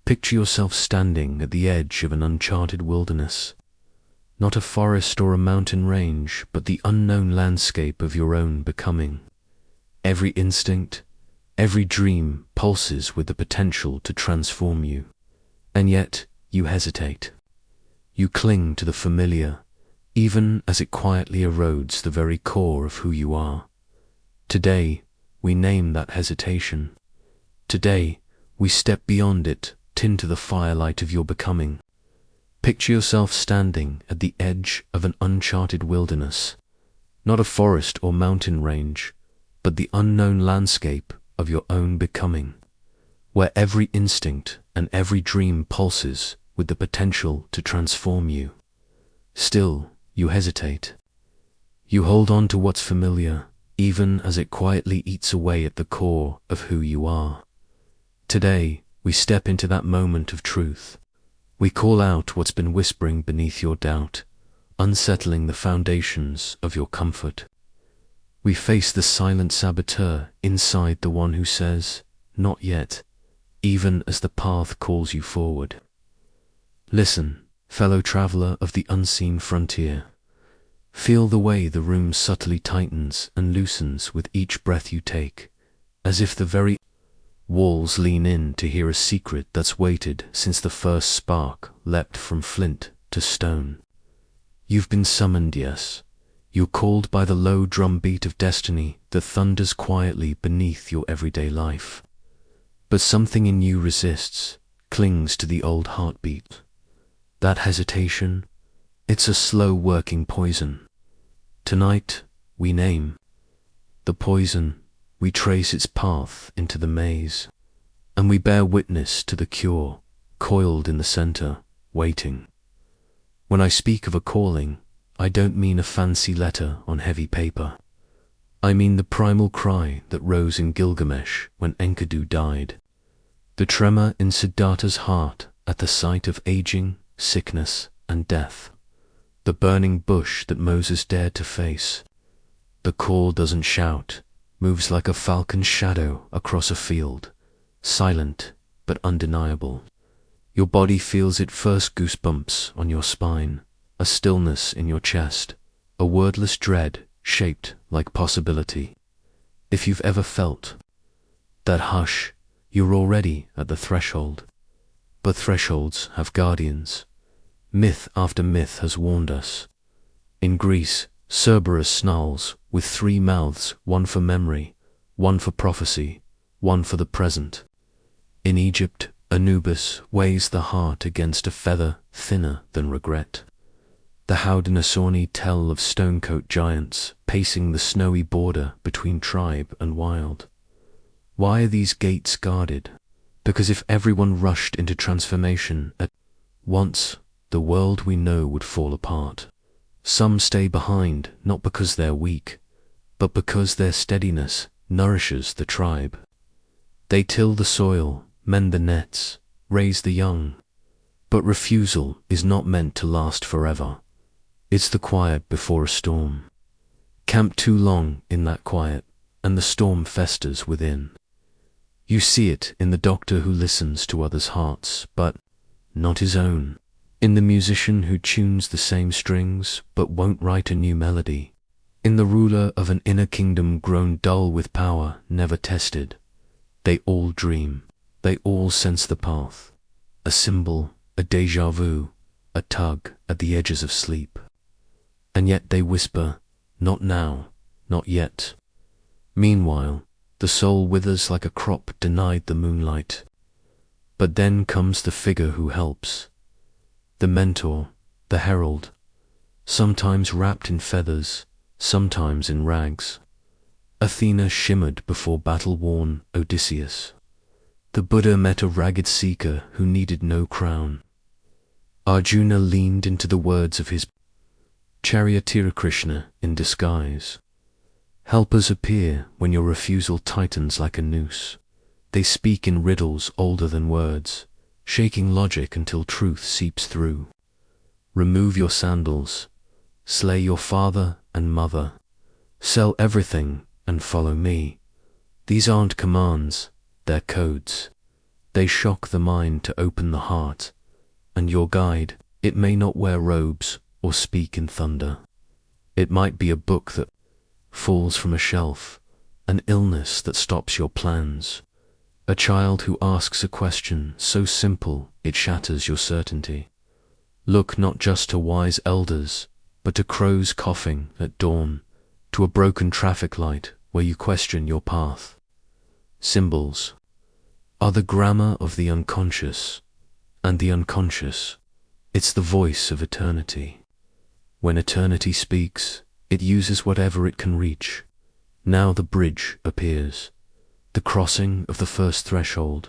Picture yourself standing at the edge of an uncharted wilderness. Not a forest or a mountain range, but the unknown landscape of your own becoming. Every instinct, every dream pulses with the potential to transform you. And yet, you hesitate. You cling to the familiar, even as it quietly erodes the very core of who you are. Today, we name that hesitation. Today, we step beyond it, into the firelight of your becoming. Picture yourself standing at the edge of an uncharted wilderness, not a forest or mountain range, but the unknown landscape of your own becoming, where every instinct and every dream pulses with the potential to transform you. Still, you hesitate. You hold on to what's familiar, even as it quietly eats away at the core of who you are. Today, we step into that moment of truth. We call out what's been whispering beneath your doubt, unsettling the foundations of your comfort. We face the silent saboteur inside the one who says, "Not yet," even as the path calls you forward. Listen, fellow traveler of the unseen frontier. Feel the way the room subtly tightens and loosens with each breath you take, as if the very walls lean in to hear a secret that's waited since the first spark leapt from flint to stone. You've been summoned, yes. You're called by the low drumbeat of destiny that thunders quietly beneath your everyday life. But something in you resists, clings to the old heartbeat. That hesitation, it's a slow-working poison. Tonight, we name the poison. We trace its path into the maze, and we bear witness to the cure, coiled in the center, waiting. When I speak of a calling, I don't mean a fancy letter on heavy paper. I mean the primal cry that rose in Gilgamesh when Enkidu died, the tremor in Siddhartha's heart at the sight of aging, sickness, and death, the burning bush that Moses dared to face. The call doesn't shout, moves like a falcon's shadow across a field, silent but undeniable. Your body feels it first, goosebumps on your spine, a stillness in your chest, a wordless dread shaped like possibility. If you've ever felt that hush, you're already at the threshold. But thresholds have guardians. Myth after myth has warned us. In Greece, Cerberus snarls with 3 mouths, one for memory, one for prophecy, one for the present. In Egypt, Anubis weighs the heart against a feather thinner than regret. The Haudenosaunee tell of stonecoat giants pacing the snowy border between tribe and wild. Why are these gates guarded? Because if everyone rushed into transformation at once, the world we know would fall apart. Some stay behind not because they're weak, but because their steadiness nourishes the tribe. They till the soil, mend the nets, raise the young. But refusal is not meant to last forever. It's the quiet before a storm. Camp too long in that quiet, and the storm festers within. You see it in the doctor who listens to others' hearts, but not his own. In the musician who tunes the same strings, but won't write a new melody. In the ruler of an inner kingdom grown dull with power never tested. They all dream. They all sense the path. A symbol, a déjà vu, a tug at the edges of sleep. And yet they whisper, not now, not yet. Meanwhile, the soul withers like a crop denied the moonlight. But then comes the figure who helps. The mentor, the herald, sometimes wrapped in feathers, sometimes in rags. Athena shimmered before battle-worn Odysseus. The Buddha met a ragged seeker who needed no crown. Arjuna leaned into the words of his charioteer Krishna in disguise. Helpers appear when your refusal tightens like a noose. They speak in riddles older than words, shaking logic until truth seeps through. Remove your sandals, slay your father and mother, sell everything and follow me. These aren't commands, they're codes. They shock the mind to open the heart, and your guide, it may not wear robes or speak in thunder. It might be a book that falls from a shelf, an illness that stops your plans, a child who asks a question so simple it shatters your certainty. Look not just to wise elders, but to crows coughing at dawn, to a broken traffic light where you question your path. Symbols are the grammar of the unconscious, and the unconscious, it's the voice of eternity. When eternity speaks, it uses whatever it can reach. Now the bridge appears, the crossing of the first threshold,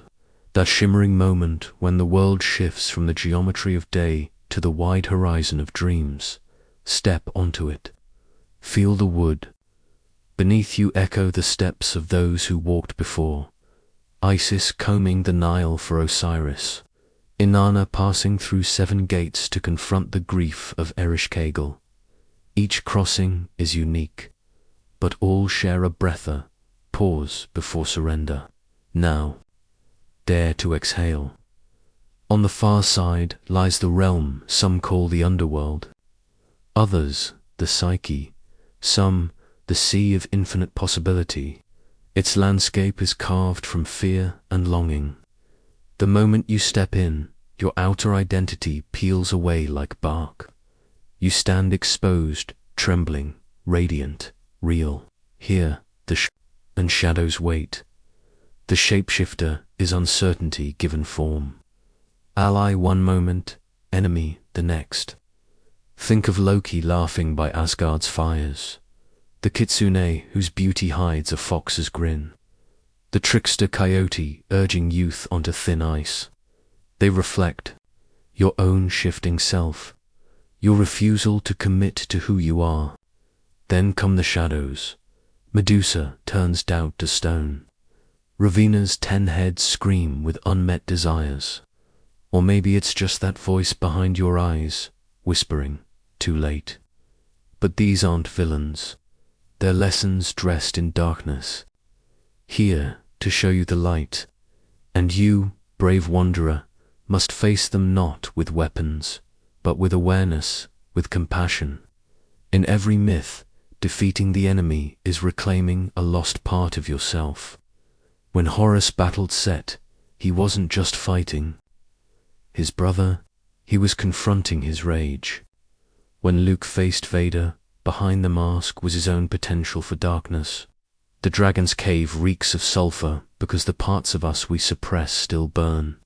that shimmering moment when the world shifts from the geometry of day to the wide horizon of dreams. Step onto it. Feel the wood. Beneath you echo the steps of those who walked before. Isis combing the Nile for Osiris. Inanna passing through 7 gates to confront the grief of Ereshkigal. Each crossing is unique, but all share a breather, pause before surrender. Now, dare to exhale. On the far side lies the realm some call the underworld, others the psyche, some the sea of infinite possibility. Its landscape is carved from fear and longing. The moment you step in, your outer identity peels away like bark. You stand exposed, trembling, radiant, real. Here, and shadows wait. The shapeshifter is uncertainty given form. Ally one moment, enemy the next. Think of Loki laughing by Asgard's fires, the kitsune whose beauty hides a fox's grin, the trickster coyote urging youth onto thin ice. They reflect your own shifting self, your refusal to commit to who you are. Then come the shadows. Medusa turns doubt to stone. Ravina's 10 heads scream with unmet desires. Or maybe it's just that voice behind your eyes, whispering, too late. But these aren't villains. They're lessons dressed in darkness, here to show you the light. And you, brave wanderer, must face them not with weapons, but with awareness, with compassion. In every myth, defeating the enemy is reclaiming a lost part of yourself. When Horus battled Set, he wasn't just fighting his brother, he was confronting his rage. When Luke faced Vader, behind the mask was his own potential for darkness. The dragon's cave reeks of sulfur because the parts of us we suppress still burn.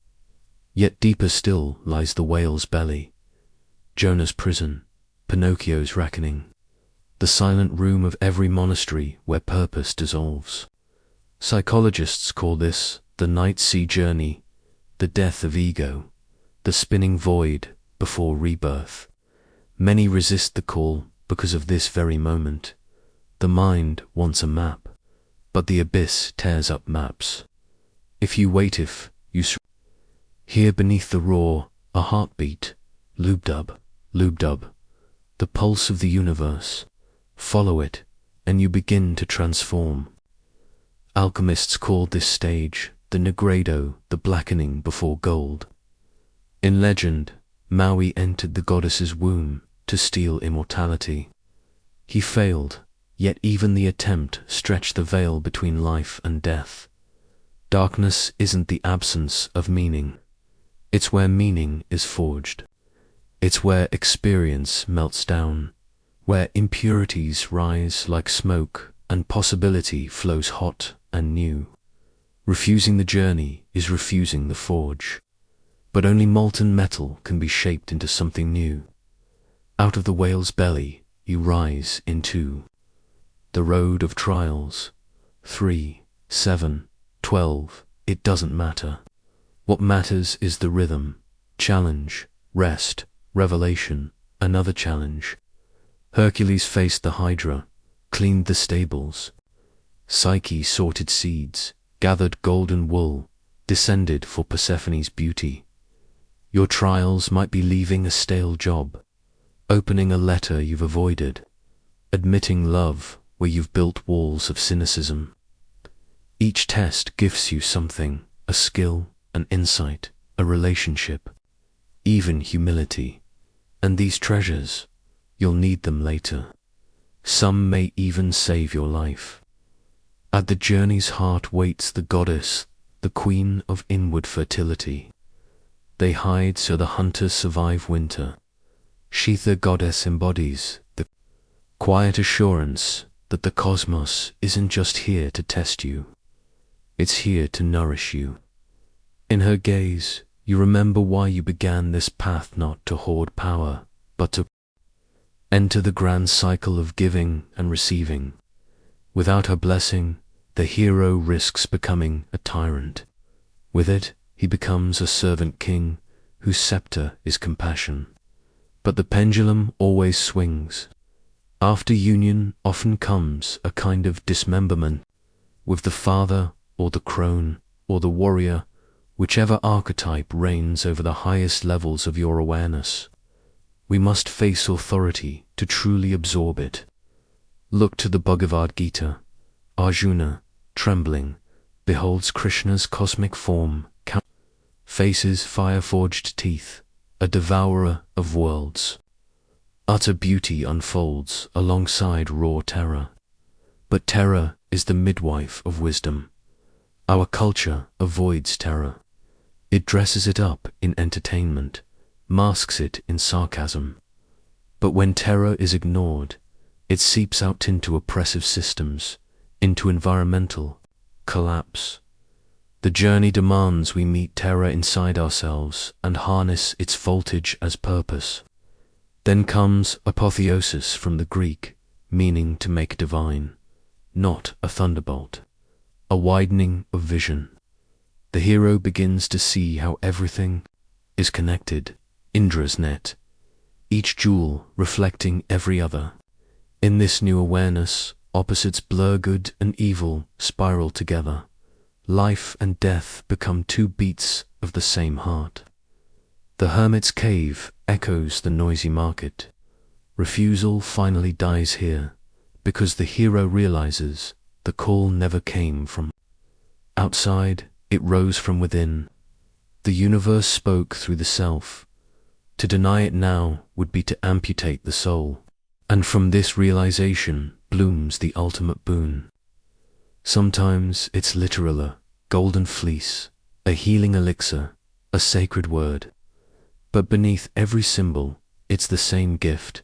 Yet deeper still lies the whale's belly, Jonah's prison, Pinocchio's reckoning, the silent room of every monastery where purpose dissolves. Psychologists call this the night sea journey, the death of ego, the spinning void before rebirth. Many resist the call because of this very moment. The mind wants a map, but the abyss tears up maps. If you wait, if you hear beneath the roar a heartbeat, lube-dub, the pulse of the universe, follow it, and you begin to transform. Alchemists called this stage the Negredo, the blackening before gold. In legend, Maui entered the goddess's womb to steal immortality. He failed, yet even the attempt stretched the veil between life and death. Darkness isn't the absence of meaning. It's where meaning is forged. It's where experience melts down, where impurities rise like smoke and possibility flows hot and new. Refusing the journey is refusing the forge. But only molten metal can be shaped into something new. Out of the whale's belly you rise into the road of trials. 3, 7, 12, it doesn't matter. What matters is the rhythm, challenge, rest, revelation, another challenge. Hercules faced the Hydra, cleaned the stables. Psyche sorted seeds, gathered golden wool, descended for Persephone's beauty. Your trials might be leaving a stale job, opening a letter you've avoided, admitting love where you've built walls of cynicism. Each test gives you something, a skill, an insight, a relationship, even humility. And these treasures, you'll need them later. Some may even save your life. At the journey's heart waits the goddess, the queen of inward fertility. They hide so the hunters survive winter. She, the goddess, embodies the quiet assurance that the cosmos isn't just here to test you. It's here to nourish you. In her gaze, you remember why you began this path, not to hoard power, but to enter the grand cycle of giving and receiving. Without her blessing, the hero risks becoming a tyrant. With it, he becomes a servant king whose scepter is compassion. But the pendulum always swings. After union often comes a kind of dismemberment, with the father or the crone or the warrior, whichever archetype reigns over the highest levels of your awareness. We must face authority to truly absorb it. Look to the Bhagavad Gita. Arjuna, trembling, beholds Krishna's cosmic form, faces fire-forged teeth, a devourer of worlds. Utter beauty unfolds alongside raw terror. But terror is the midwife of wisdom. Our culture avoids terror. It dresses it up in entertainment, masks it in sarcasm. But when terror is ignored, it seeps out into oppressive systems, into environmental collapse. The journey demands we meet terror inside ourselves and harness its voltage as purpose. Then comes apotheosis from the Greek, meaning to make divine, not a thunderbolt, a widening of vision. The hero begins to see how everything is connected, Indra's net, each jewel reflecting every other. In this new awareness, opposites blur, good and evil spiral together. Life and death become two beats of the same heart. The hermit's cave echoes the noisy market. Refusal finally dies here, because the hero realizes the call never came from outside, it rose from within. The universe spoke through the self. To deny it now would be to amputate the soul. And from this realization blooms the ultimate boon. Sometimes it's literal, a golden fleece, a healing elixir, a sacred word. But beneath every symbol, it's the same gift,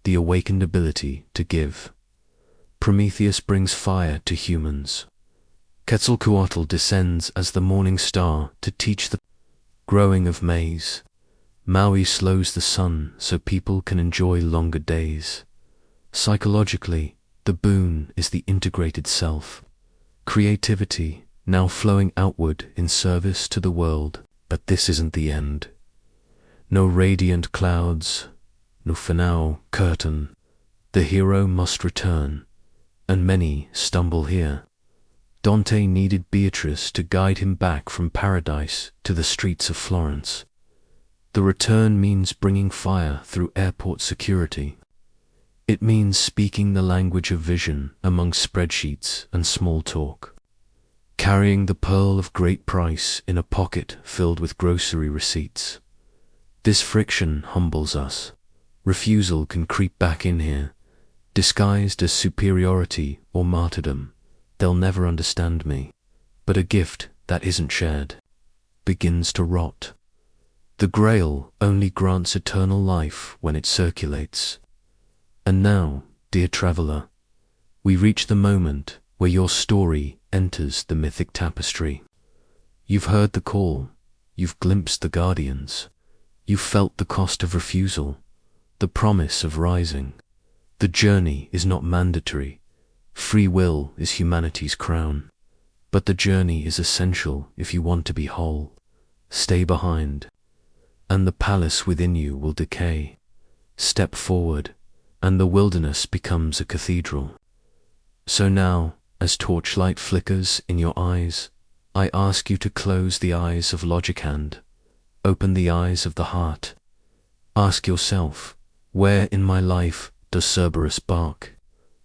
the awakened ability to give. Prometheus brings fire to humans. Quetzalcoatl descends as the morning star to teach the growing of maize. Maui slows the sun so people can enjoy longer days. Psychologically, the boon is the integrated self. Creativity now flowing outward in service to the world. But this isn't the end. No radiant clouds, no finale curtain. The hero must return, and many stumble here. Dante needed Beatrice to guide him back from paradise to the streets of Florence. The return means bringing fire through airport security. It means speaking the language of vision among spreadsheets and small talk. Carrying the pearl of great price in a pocket filled with grocery receipts. This friction humbles us. Refusal can creep back in here, disguised as superiority or martyrdom. They'll never understand me. But a gift that isn't shared begins to rot. The Grail only grants eternal life when it circulates. And now, dear traveler, we reach the moment where your story enters the mythic tapestry. You've heard the call, you've glimpsed the guardians, you've felt the cost of refusal, the promise of rising. The journey is not mandatory. Free will is humanity's crown. But the journey is essential if you want to be whole. Stay behind, and the palace within you will decay. Step forward, and the wilderness becomes a cathedral. So now, as torchlight flickers in your eyes, I ask you to close the eyes of logic and open the eyes of the heart. Ask yourself, where in my life does Cerberus bark?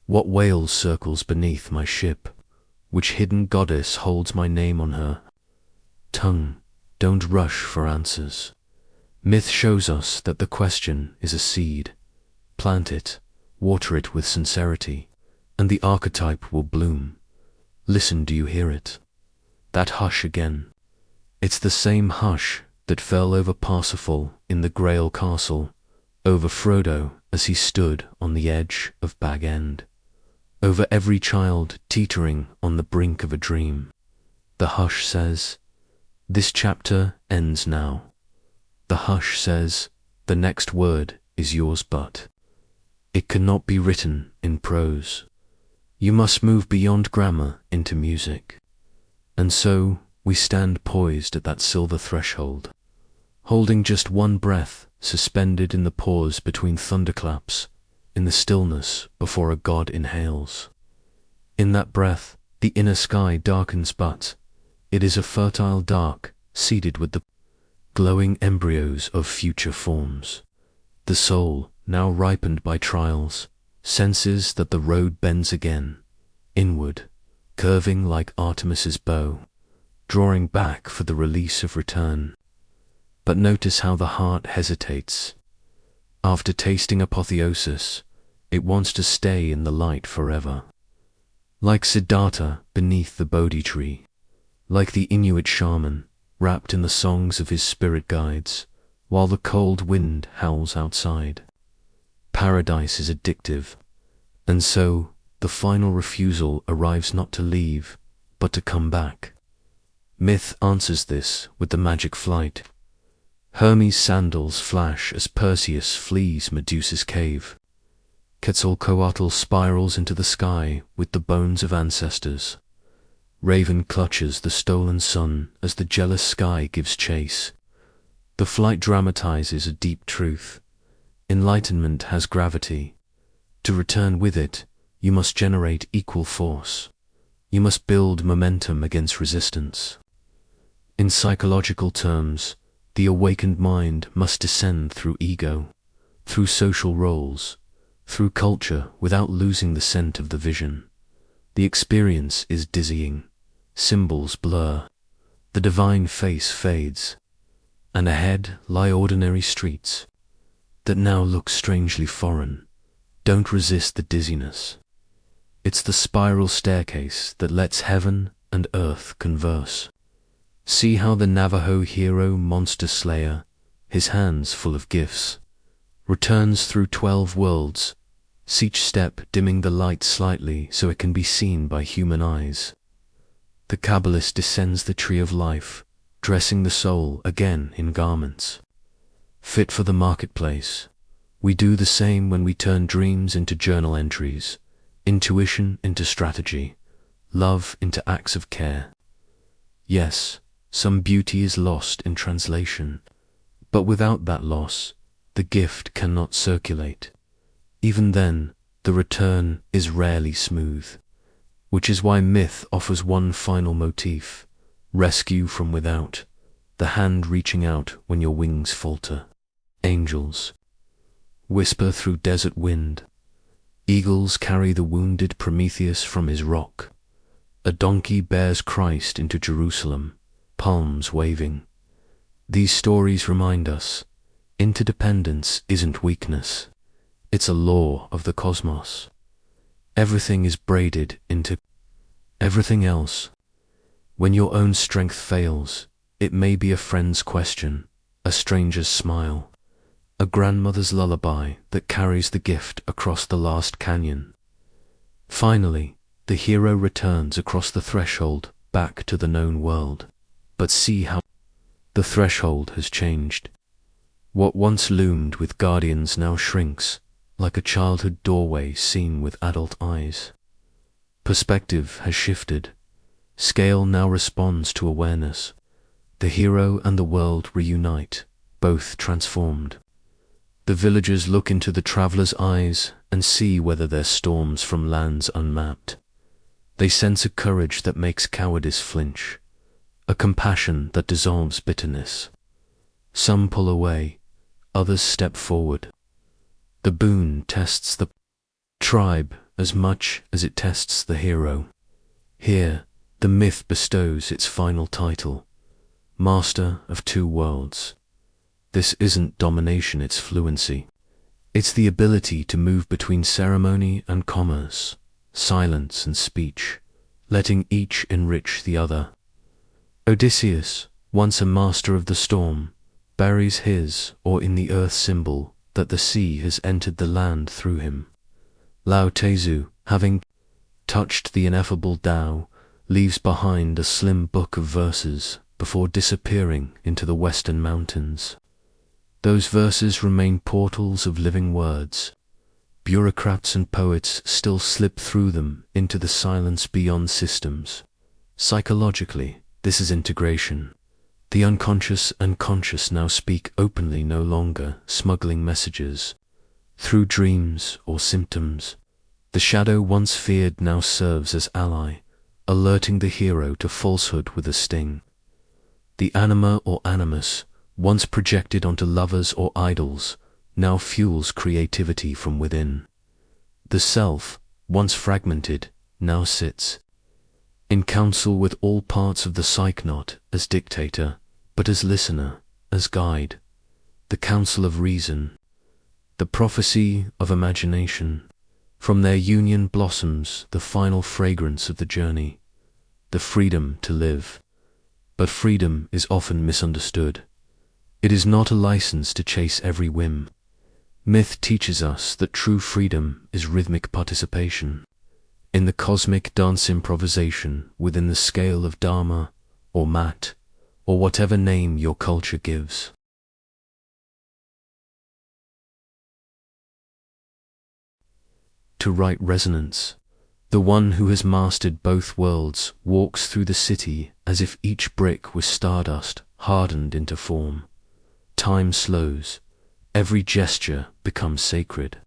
What whale circles beneath my ship? Which hidden goddess holds my name on her tongue? Don't rush for answers. Myth shows us that the question is a seed. Plant it, water it with sincerity, and the archetype will bloom. Listen, do you hear it? That hush again. It's the same hush that fell over Parsifal in the Grail Castle, over Frodo as he stood on the edge of Bag End, over every child teetering on the brink of a dream. The hush says, "This chapter ends now." The hush says, "The next word is yours, but it cannot be written in prose. You must move beyond grammar into music." And so we stand poised at that silver threshold, holding just one breath, suspended in the pause between thunderclaps, in the stillness before a god inhales. In that breath, the inner sky darkens, but it is a fertile dark, seeded with the glowing embryos of future forms. The soul, now ripened by trials, senses that the road bends again, inward, curving like Artemis's bow, drawing back for the release of return. But notice how the heart hesitates. After tasting apotheosis, it wants to stay in the light forever. Like Siddhartha beneath the Bodhi tree, like the Inuit shaman, wrapped in the songs of his spirit guides, while the cold wind howls outside. Paradise is addictive, and so the final refusal arrives not to leave, but to come back. Myth answers this with the magic flight. Hermes' sandals flash as Perseus flees Medusa's cave. Quetzalcoatl spirals into the sky with the bones of ancestors. Raven clutches the stolen sun as the jealous sky gives chase. The flight dramatizes a deep truth. Enlightenment has gravity. To return with it, you must generate equal force. You must build momentum against resistance. In psychological terms, the awakened mind must descend through ego, through social roles, through culture without losing the scent of the vision. The experience is dizzying. Symbols blur. The divine face fades. And ahead lie ordinary streets that now look strangely foreign. Don't resist the dizziness. It's the spiral staircase that lets heaven and earth converse. See how the Navajo hero monster slayer, his hands full of gifts, returns through 12 worlds, each step dimming the light slightly so it can be seen by human eyes. The Kabbalist descends the tree of life, dressing the soul again in garments fit for the marketplace. We do the same when we turn dreams into journal entries, intuition into strategy, love into acts of care. Yes, some beauty is lost in translation, but without that loss, the gift cannot circulate. Even then, the return is rarely smooth, which is why myth offers one final motif: rescue from without, the hand reaching out when your wings falter. Angels whisper through desert wind. Eagles carry the wounded Prometheus from his rock. A donkey bears Christ into Jerusalem, palms waving. These stories remind us, interdependence isn't weakness. It's a law of the cosmos. Everything is braided into everything else. When your own strength fails, it may be a friend's question, a stranger's smile, a grandmother's lullaby that carries the gift across the last canyon. Finally, the hero returns across the threshold back to the known world. But see how the threshold has changed. What once loomed with guardians now shrinks, like a childhood doorway seen with adult eyes. Perspective has shifted. Scale now responds to awareness. The hero and the world reunite, both transformed. The villagers look into the traveler's eyes and see whether they're storms from lands unmapped. They sense a courage that makes cowardice flinch, a compassion that dissolves bitterness. Some pull away, others step forward. The boon tests the tribe as much as it tests the hero. Here, the myth bestows its final title. master of two worlds. This isn't domination, it's fluency. It's the ability to move between ceremony and commerce, silence and speech, letting each enrich the other. Odysseus, once a master of the storm, buries his or in the earth symbol that the sea has entered the land through him. Lao Tzu, having touched the ineffable Tao, leaves behind a slim book of verses before disappearing into the western mountains. Those verses remain portals of living words. Bureaucrats and poets still slip through them into the silence beyond systems. Psychologically, this is integration. The unconscious and conscious now speak openly, no longer smuggling messages. Through dreams or symptoms, the shadow once feared now serves as ally, alerting the hero to falsehood with a sting. The anima or animus, once projected onto lovers or idols, now fuels creativity from within. The self, once fragmented, now sits in council with all parts of the psyche, not as dictator, but as listener, as guide. The counsel of reason, the prophecy of imagination. From their union blossoms the final fragrance of the journey, the freedom to live. But freedom is often misunderstood. It is not a license to chase every whim. Myth teaches us that true freedom is rhythmic participation in the cosmic dance, improvisation within the scale of Dharma or Mat, or whatever name your culture gives. To right resonance, the one who has mastered both worlds walks through the city as if each brick was stardust hardened into form. Time slows, every gesture becomes sacred,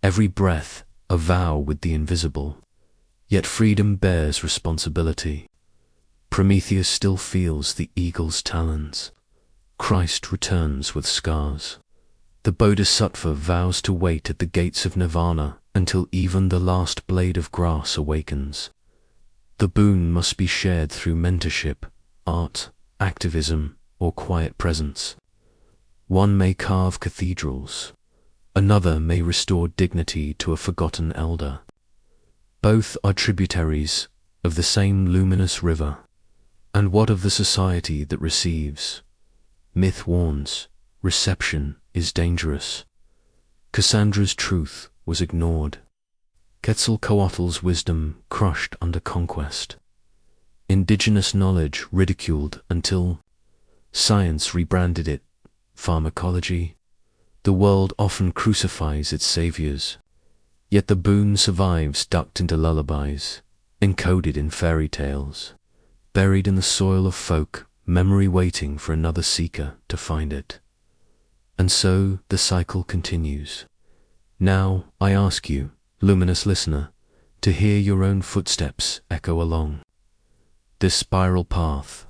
every breath a vow with the invisible. Yet freedom bears responsibility. Prometheus still feels the eagle's talons. Christ returns with scars. The Bodhisattva vows to wait at the gates of nirvana until even the last blade of grass awakens. The boon must be shared through mentorship, art, activism, or quiet presence. One may carve cathedrals, another may restore dignity to a forgotten elder. Both are tributaries of the same luminous river. And what of the society that receives? Myth warns, reception is dangerous. Cassandra's truth was ignored. Quetzalcoatl's wisdom crushed under conquest. Indigenous knowledge ridiculed until science rebranded it pharmacology. The world often crucifies its saviors, yet the boon survives ducked into lullabies, encoded in fairy tales, buried in the soil of folk, memory waiting for another seeker to find it. And so the cycle continues. Now I ask you, luminous listener, to hear your own footsteps echo along this spiral path.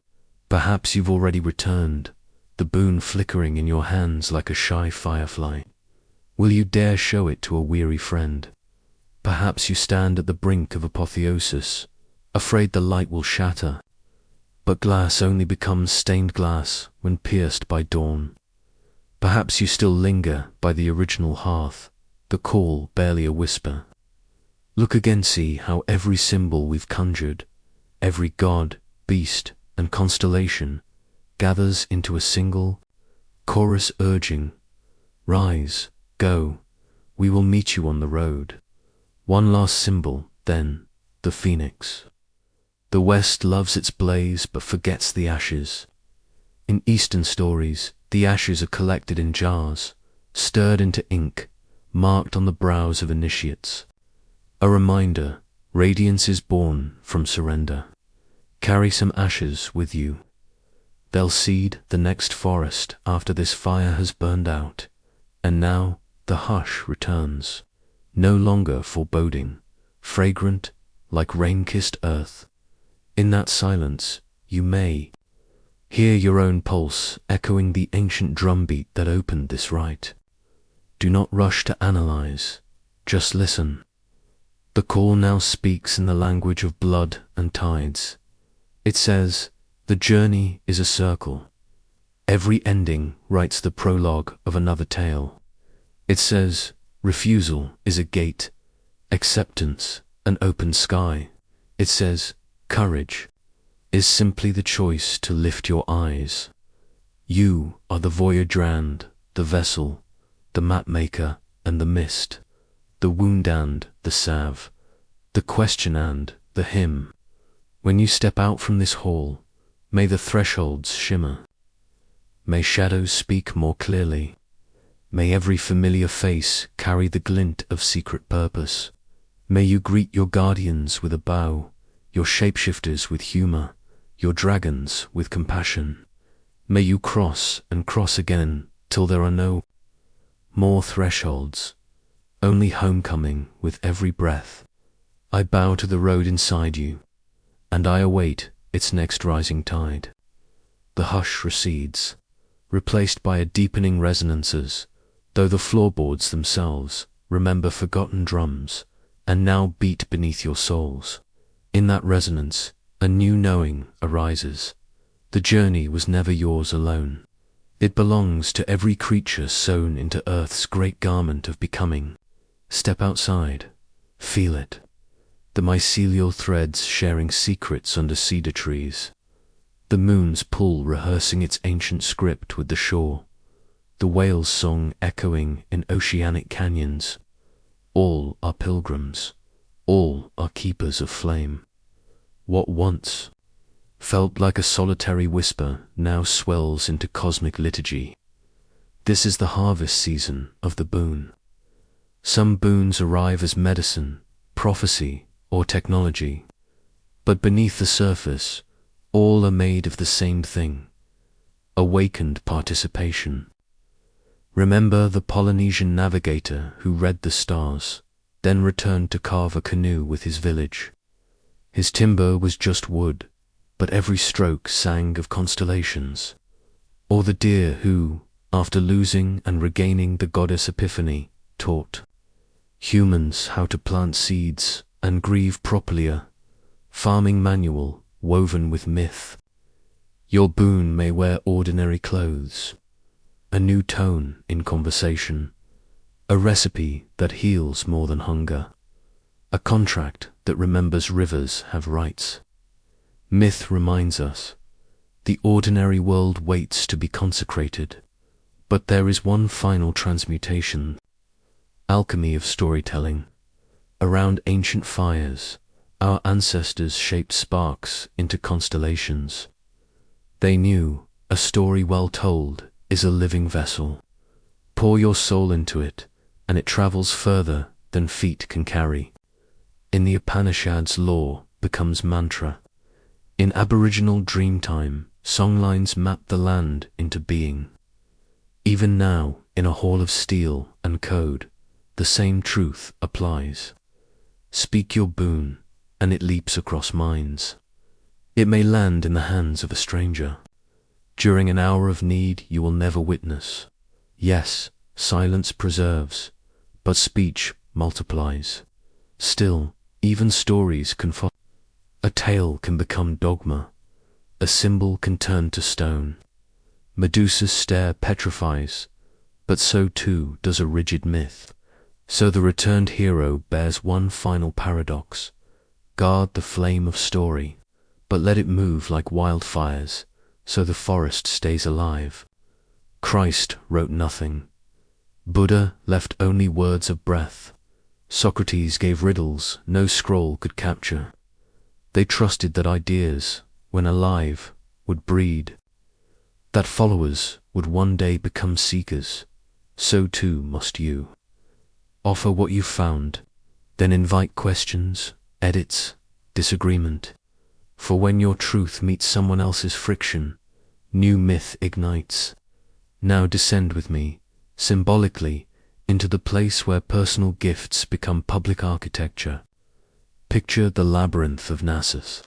Perhaps you've already returned, the boon flickering in your hands like a shy firefly. Will you dare show it to a weary friend? Perhaps you stand at the brink of apotheosis, afraid the light will shatter. But glass only becomes stained glass when pierced by dawn. Perhaps you still linger by the original hearth, the call barely a whisper. Look again, see how every symbol we've conjured, every god, beast, and constellation gathers into a single chorus urging, rise, go, we will meet you on the road. One last symbol, then, the phoenix. The West loves its blaze but forgets the ashes. In Eastern stories, the ashes are collected in jars, stirred into ink, marked on the brows of initiates. A reminder, radiance is born from surrender. Carry some ashes with you. They'll seed the next forest after this fire has burned out. And now the hush returns, no longer foreboding, fragrant like rain-kissed earth. In that silence, you may hear your own pulse echoing the ancient drumbeat that opened this rite. Do not rush to analyze, just listen. The call now speaks in the language of blood and tides. It says, The journey is a circle. Every ending writes the prologue of another tale. It says, refusal is a gate, acceptance an open sky. It says, courage is simply the choice to lift your eyes. You are the voyager and the vessel, the mapmaker and the mist, the wound and the salve, the question and the hymn. When you step out from this hall, may the thresholds shimmer. May shadows speak more clearly. May every familiar face carry the glint of secret purpose. May you greet your guardians with a bow, your shapeshifters with humor, your dragons with compassion. May you cross and cross again till there are no more thresholds, only homecoming with every breath. I bow to the road inside you, and I await its next rising tide. The hush recedes, replaced by a deepening resonances, though the floorboards themselves remember forgotten drums and now beat beneath your souls. In that resonance, a new knowing arises. The journey was never yours alone. It belongs to every creature sewn into earth's great garment of becoming. Step outside, feel it. The mycelial threads sharing secrets under cedar trees. The moon's pull rehearsing its ancient script with the shore. The whale's song echoing in oceanic canyons. All are pilgrims. All are keepers of flame. What once felt like a solitary whisper now swells into cosmic liturgy. This is the harvest season of the boon. Some boons arrive as medicine, prophecy, or technology, but beneath the surface, all are made of the same thing, awakened participation. Remember the Polynesian navigator who read the stars, then returned to carve a canoe with his village. His timber was just wood, but every stroke sang of constellations. Or the deer who, after losing and regaining the goddess Epiphany, taught humans how to plant seeds and grieve properly, a farming manual woven with myth. Your boon may wear ordinary clothes, a new tone in conversation, a recipe that heals more than hunger, a contract that remembers rivers have rights. Myth reminds us, the ordinary world waits to be consecrated, but there is one final transmutation, alchemy of storytelling. Around ancient fires, our ancestors shaped sparks into constellations. They knew a story well told is a living vessel. Pour your soul into it, and it travels further than feet can carry. In the Upanishads, law becomes mantra. In Aboriginal dreamtime, songlines map the land into being. Even now, in a hall of steel and code, the same truth applies. Speak your boon, and it leaps across minds. It may land in the hands of a stranger. During an hour of need you will never witness. Yes, silence preserves, but speech multiplies. Still, even stories can fall. A tale can become dogma. A symbol can turn to stone. Medusa's stare petrifies, but so too does a rigid myth. So the returned hero bears one final paradox. Guard the flame of story, but let it move like wildfires, so the forest stays alive. Christ wrote nothing. Buddha left only words of breath. Socrates gave riddles no scroll could capture. They trusted that ideas, when alive, would breed, that followers would one day become seekers. So too must you. Offer what you've found, then invite questions, edits, disagreement. For when your truth meets someone else's friction, new myth ignites. Now descend with me, symbolically, into the place where personal gifts become public architecture. Picture the labyrinth of Nasus,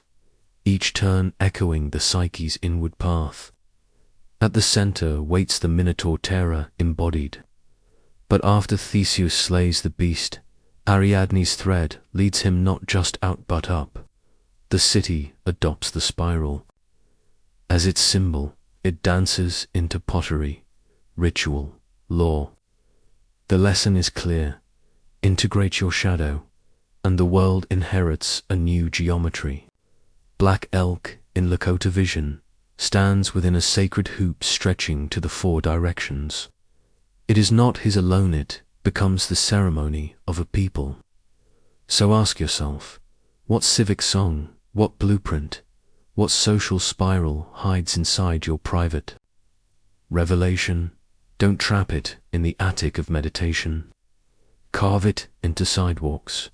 each turn echoing the psyche's inward path. At the center waits the Minotaur terror embodied. But after Theseus slays the beast, Ariadne's thread leads him not just out but up. The city adopts the spiral. As its symbol, it dances into pottery, ritual, law. The lesson is clear. Integrate your shadow, and the world inherits a new geometry. Black elk in Lakota vision stands within a sacred hoop stretching to the 4 directions. It is not his alone, it becomes the ceremony of a people. So ask yourself, what civic song, what blueprint, what social spiral hides inside your private revelation? Don't trap it in the attic of meditation. Carve it into sidewalks.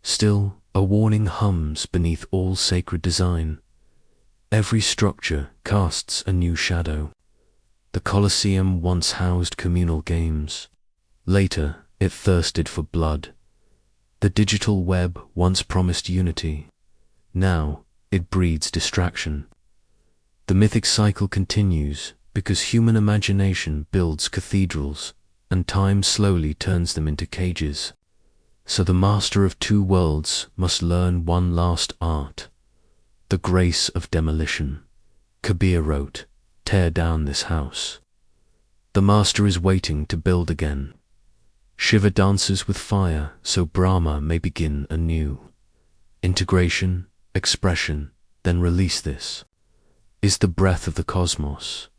Still, a warning hums beneath all sacred design. Every structure casts a new shadow. The Colosseum once housed communal games. Later, it thirsted for blood. The digital web once promised unity. Now, it breeds distraction. The mythic cycle continues because human imagination builds cathedrals and time slowly turns them into cages. So the master of 2 worlds must learn one last art, the grace of demolition. Kabir wrote, "Tear down this house." The master is waiting to build again. Shiva dances with fire so Brahma may begin anew. Integration, expression, then release this, is the breath of the cosmos.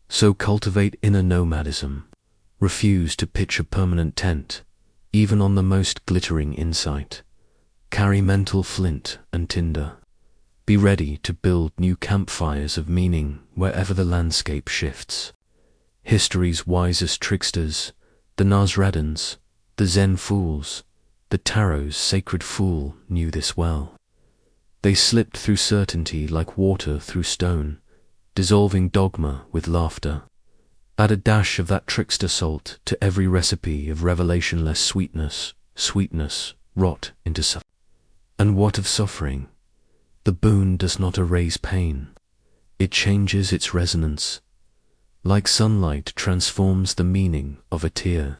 So cultivate inner nomadism. Refuse to pitch a permanent tent, even on the most glittering insight. Carry mental flint and tinder. Be ready to build new campfires of meaning wherever the landscape shifts. History's wisest tricksters, the Nasreddins, the Zen fools, the Tarot's sacred fool knew this well. They slipped through certainty like water through stone, dissolving dogma with laughter. Add a dash of that trickster salt to every recipe of revelation-less sweetness, rot into suffering. And what of suffering? The boon does not erase pain. It changes its resonance. Like sunlight transforms the meaning of a tear.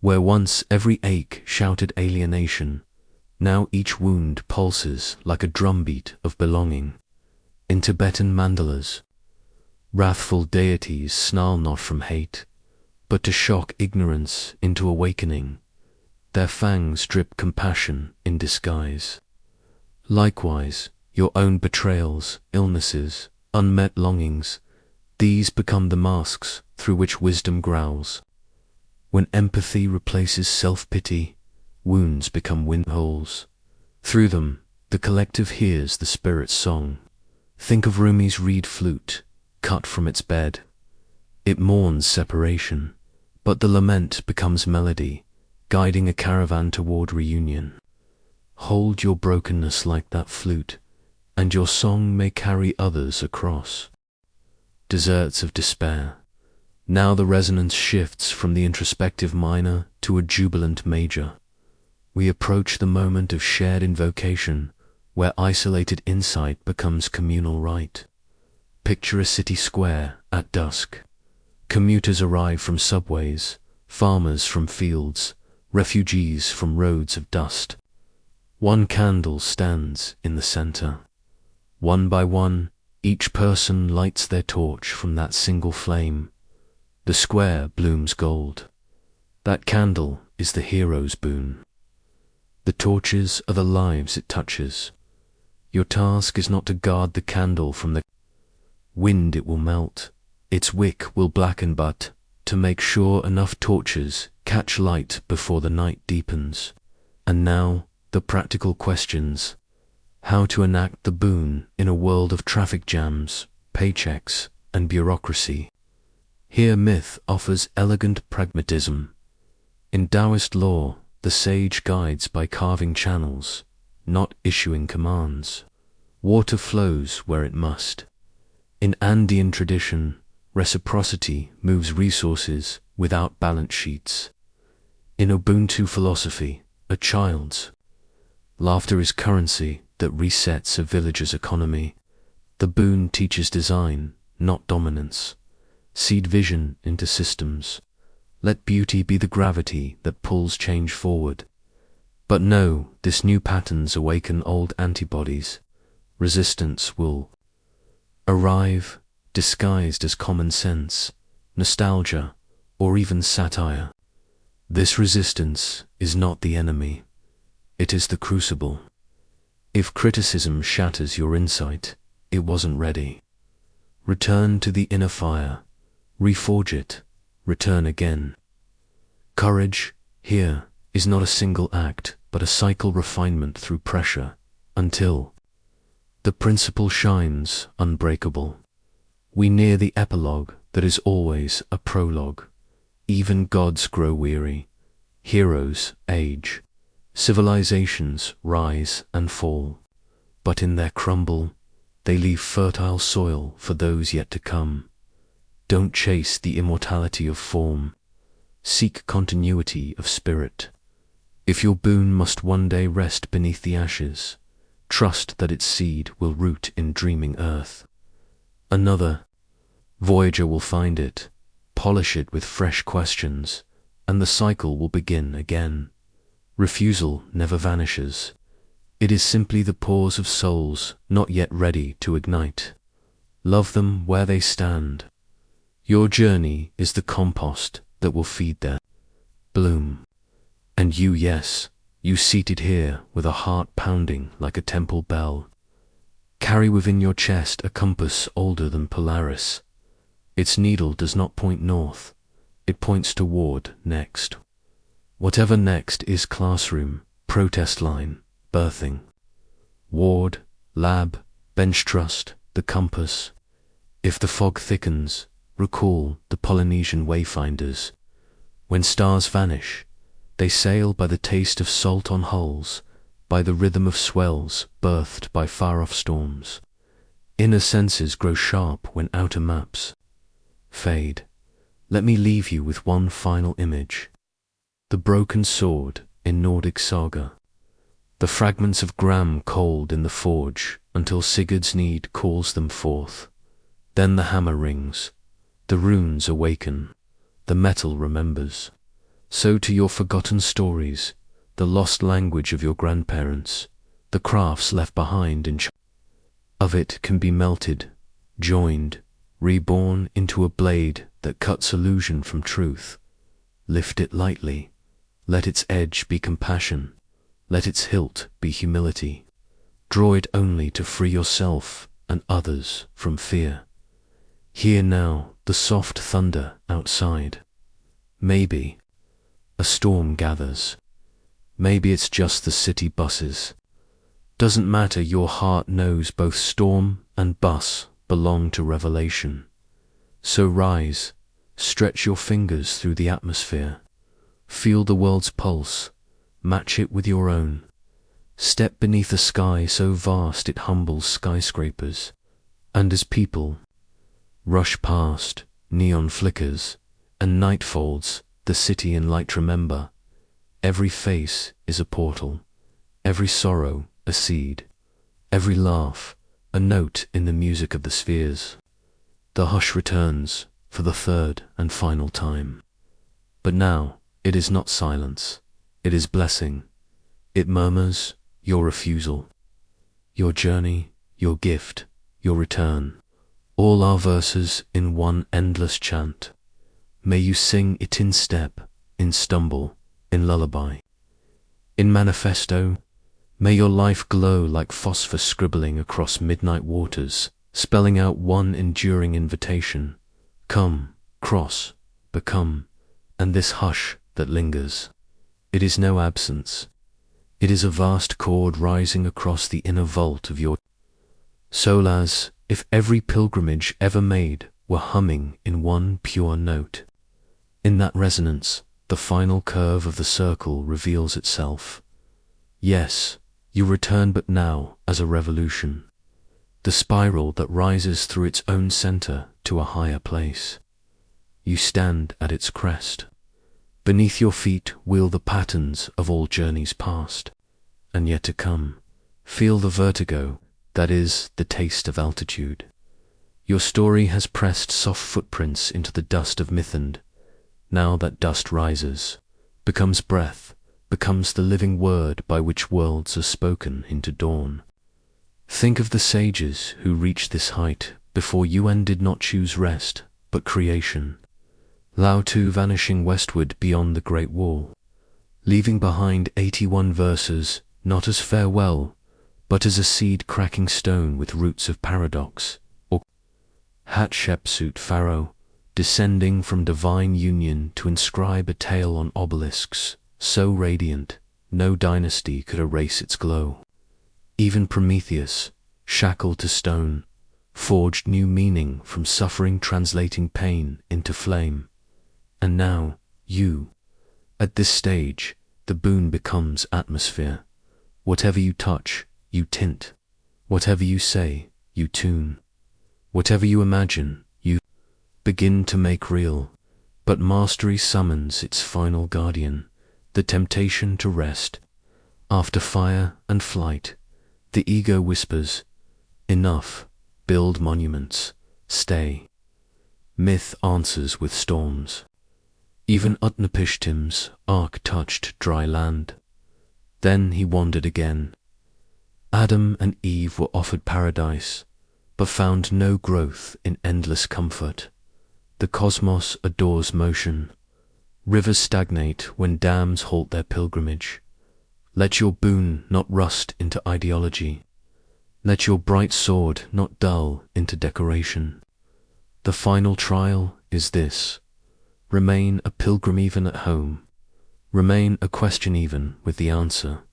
Where once every ache shouted alienation, now each wound pulses like a drumbeat of belonging. In Tibetan mandalas, wrathful deities snarl not from hate, but to shock ignorance into awakening. Their fangs drip compassion in disguise. Likewise, your own betrayals, illnesses, unmet longings, these become the masks through which wisdom growls. When empathy replaces self-pity, wounds become windholes. Through them, the collective hears the spirit's song. Think of Rumi's reed flute, cut from its bed. It mourns separation, but the lament becomes melody, guiding a caravan toward reunion. Hold your brokenness like that flute, and your song may carry others across. Deserts of despair. Now the resonance shifts from the introspective minor to a jubilant major. We approach the moment of shared invocation, where isolated insight becomes communal rite. Picture a city square at dusk. Commuters arrive from subways, farmers from fields, refugees from roads of dust. One candle stands in the center. One by one, each person lights their torch from that single flame. The square blooms gold. That candle is the hero's boon. The torches are the lives it touches. Your task is not to guard the candle from the wind it will melt. Its wick will blacken, but to make sure enough torches catch light before the night deepens. And now, the practical questions. How to enact the boon in a world of traffic jams, paychecks, and bureaucracy. Here myth offers elegant pragmatism. In Taoist law, the sage guides by carving channels, not issuing commands. Water flows where it must. In Andean tradition, reciprocity moves resources without balance sheets. In Ubuntu philosophy, a child's laughter is currency that resets a village's economy. The boon teaches design, not dominance. Seed vision into systems. Let beauty be the gravity that pulls change forward. But no, this new patterns awaken old antibodies. Resistance will arrive disguised as common sense, nostalgia, or even satire. This resistance is not the enemy. It is the crucible. If criticism shatters your insight, it wasn't ready. Return to the inner fire. Reforge it. Return again. Courage, here, is not a single act, but a cycle refinement through pressure, until the principle shines unbreakable. We near the epilogue that is always a prologue. Even gods grow weary. Heroes age. Civilizations rise and fall. But in their crumble, they leave fertile soil for those yet to come. Don't chase the immortality of form. Seek continuity of spirit. If your boon must one day rest beneath the ashes, trust that its seed will root in dreaming earth. Another voyager will find it, polish it with fresh questions, and the cycle will begin again. Refusal never vanishes. It is simply the pause of souls not yet ready to ignite. Love them where they stand. Your journey is the compost that will feed their bloom. And you, yes, you seated here with a heart pounding like a temple bell, carry within your chest a compass older than Polaris. Its needle does not point north, it points toward next. Whatever next is classroom, protest line, birthing, ward, lab, bench trust, the compass. If the fog thickens, recall the Polynesian wayfinders. When stars vanish, they sail by the taste of salt on hulls, by the rhythm of swells birthed by far-off storms. Inner senses grow sharp when outer maps fade. Let me leave you with one final image. The broken sword in Nordic saga. The fragments of Gram cold in the forge until Sigurd's need calls them forth. Then the hammer rings. The runes awaken. The metal remembers. So to your forgotten stories, the lost language of your grandparents, the crafts left behind in of it can be melted, joined, reborn into a blade that cuts illusion from truth. Lift it lightly. Let its edge be compassion. Let its hilt be humility. Draw it only to free yourself and others from fear. Hear now the soft thunder outside. Maybe a storm gathers. Maybe it's just the city buses. Doesn't matter, your heart knows both storm and bus belong to revelation. So rise, stretch your fingers through the atmosphere. Feel the world's pulse, match it with your own. Step beneath a sky so vast it humbles skyscrapers. And as people rush past, neon flickers, and night folds the city in light, remember, every face is a portal, every sorrow a seed, every laugh a note in the music of the spheres. The hush returns for the third and final time. But now it is not silence, it is blessing. It murmurs your refusal, your journey, your gift, your return. All our verses in one endless chant. May you sing it in step, in stumble, in lullaby. In manifesto, may your life glow like phosphor scribbling across midnight waters, spelling out one enduring invitation. Come, cross, become, and this hush that lingers. It is no absence. It is a vast chord rising across the inner vault of your soul, as if every pilgrimage ever made were humming in one pure note. In that resonance, the final curve of the circle reveals itself. Yes, you return, but now as a revolution. The spiral that rises through its own center to a higher place. You stand at its crest. Beneath your feet wheel the patterns of all journeys past and yet to come. Feel the vertigo that is the taste of altitude. Your story has pressed soft footprints into the dust of Mythend. Now that dust rises, becomes breath, becomes the living word by which worlds are spoken into dawn. Think of the sages who reached this height before Yuan did not choose rest, but creation. Lao Tzu vanishing westward beyond the Great Wall, leaving behind 81 verses, not as farewell, but as a seed-cracking stone with roots of paradox, or Hatshepsut Pharaoh, descending from divine union to inscribe a tale on obelisks, so radiant, no dynasty could erase its glow. Even Prometheus, shackled to stone, forged new meaning from suffering, translating pain into flame. And now, you, at this stage, the boon becomes atmosphere. Whatever you touch, you tint. Whatever you say, you tune. Whatever you imagine, you begin to make real. But mastery summons its final guardian, the temptation to rest. After fire and flight, the ego whispers, enough, build monuments, stay. Myth answers with storms. Even Utnapishtim's ark touched dry land. Then he wandered again. Adam and Eve were offered paradise, but found no growth in endless comfort. The cosmos adores motion. Rivers stagnate when dams halt their pilgrimage. Let your boon not rust into ideology. Let your bright sword not dull into decoration. The final trial is this. Remain a pilgrim even at home. Remain a question even with the answer.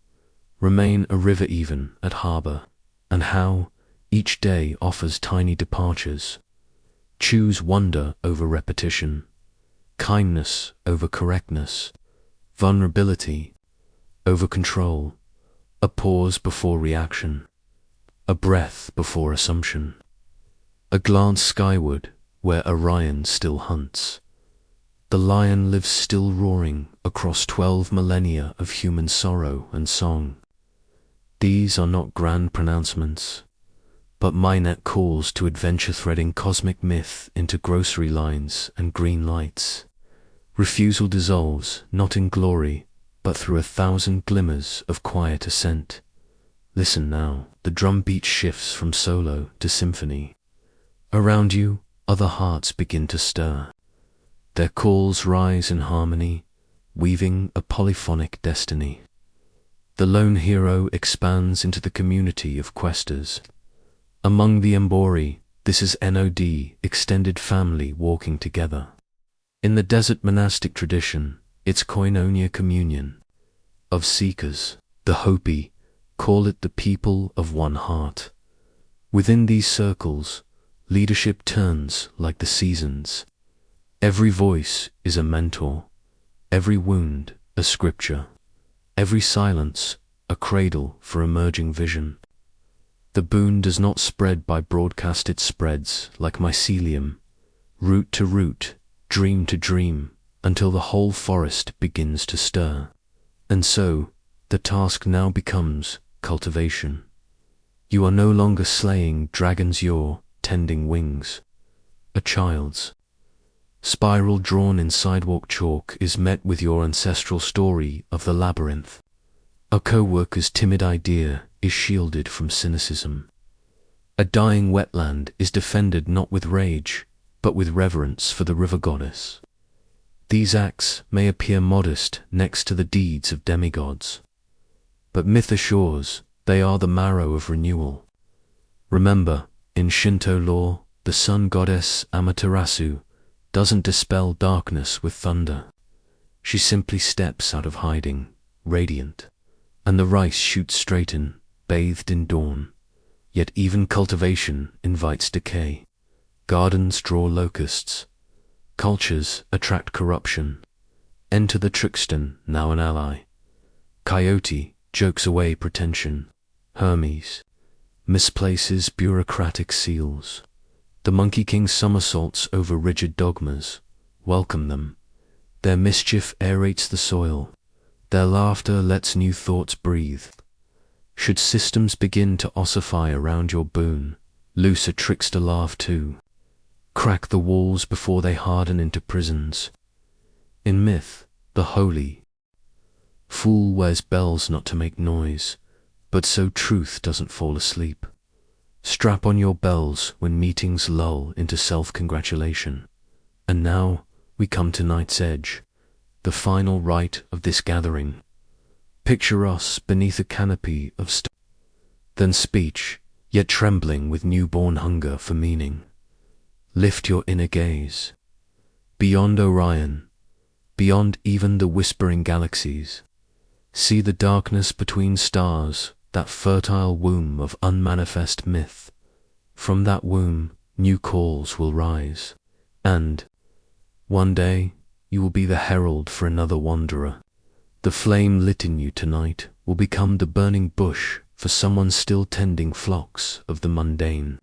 Remain a river even at harbor. And how each day offers tiny departures. Choose wonder over repetition. Kindness over correctness. Vulnerability over control. A pause before reaction. A breath before assumption. A glance skyward where Orion still hunts. The lion lives still roaring across 12 millennia of human sorrow and song. These are not grand pronouncements, but Mynet calls to adventure, threading cosmic myth into grocery lines and green lights. Refusal dissolves not in glory, but through 1,000 glimmers of quiet ascent. Listen now, the drum beat shifts from solo to symphony. Around you, other hearts begin to stir. Their calls rise in harmony, weaving a polyphonic destiny. The lone hero expands into the community of questers. Among the Mbori, this is NOD, extended family walking together. In the desert monastic tradition, it's koinonia communion. Of seekers, the Hopi, call it the people of one heart. Within these circles, leadership turns like the seasons. Every voice is a mentor, every wound a scripture, every silence a cradle for emerging vision. The boon does not spread by broadcast, it spreads like mycelium, root to root, dream to dream, until the whole forest begins to stir. And so, the task now becomes cultivation. You are no longer slaying dragons, you're tending wings. A child's spiral drawn in sidewalk chalk is met with your ancestral story of the labyrinth. A co-worker's timid idea is shielded from cynicism. A dying wetland is defended not with rage, but with reverence for the river goddess. These acts may appear modest next to the deeds of demigods, but myth assures they are the marrow of renewal. Remember, in Shinto lore, the sun goddess Amaterasu doesn't dispel darkness with thunder. She simply steps out of hiding, radiant, and the rice shoots straight in, bathed in dawn. Yet even cultivation invites decay. Gardens draw locusts. Cultures attract corruption. Enter the trickster, now an ally. Coyote jokes away pretension. Hermes misplaces bureaucratic seals. The Monkey King somersaults over rigid dogmas. Welcome them. Their mischief aerates the soil. Their laughter lets new thoughts breathe. Should systems begin to ossify around your boon, loose a trickster laugh too. Crack the walls before they harden into prisons. In myth, the holy fool wears bells not to make noise, but so truth doesn't fall asleep. Strap on your bells when meetings lull into self-congratulation. And now we come to night's edge, the final rite of this gathering. Picture us beneath a canopy of stars. Then speech, yet trembling with newborn hunger for meaning. Lift your inner gaze. Beyond Orion, beyond even the whispering galaxies, see the darkness between stars, that fertile womb of unmanifest myth. From that womb, new calls will rise, and one day you will be the herald for another wanderer. The flame lit in you tonight will become the burning bush for someone still tending flocks of the mundane.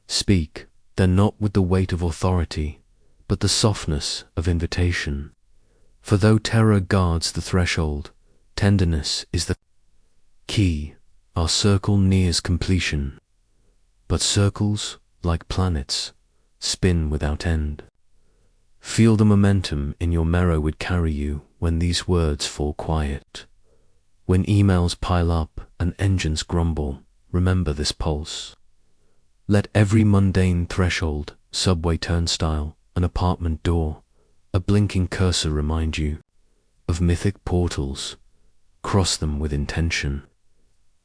Speak, then, not with the weight of authority, but the softness of invitation. For though terror guards the threshold, tenderness is the key. Our circle nears completion, but circles, like planets, spin without end. Feel the momentum in your marrow would carry you when these words fall quiet. When emails pile up and engines grumble, remember this pulse. Let every mundane threshold, subway turnstile, an apartment door, a blinking cursor remind you of mythic portals. Cross them with intention.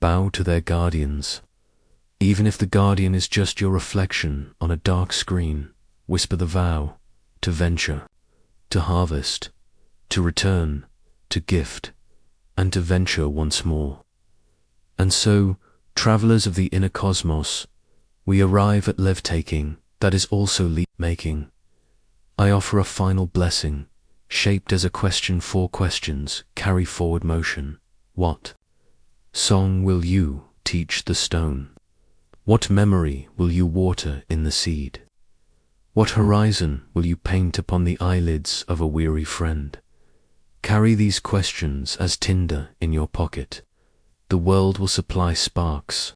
Bow to their guardians. Even if the guardian is just your reflection on a dark screen, whisper the vow to venture, to harvest, to return, to gift, and to venture once more. And so, travelers of the inner cosmos, we arrive at leave-taking that is also leap-making. I offer a final blessing, shaped as a question for questions carry forward motion. What song will you teach the stone? What memory will you water in the seed? What horizon will you paint upon the eyelids of a weary friend? Carry these questions as tinder in your pocket. The world will supply sparks.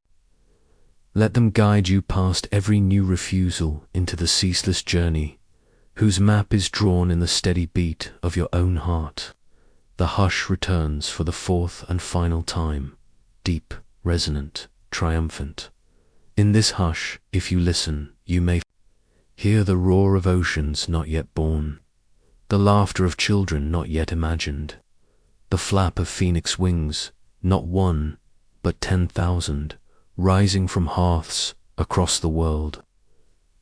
Let them guide you past every new refusal into the ceaseless journey, whose map is drawn in the steady beat of your own heart. The hush returns for the fourth and final time, deep, resonant, triumphant. In this hush, if you listen, you may hear the roar of oceans not yet born, the laughter of children not yet imagined, the flap of phoenix wings, not one, but 10,000, rising from hearths across the world.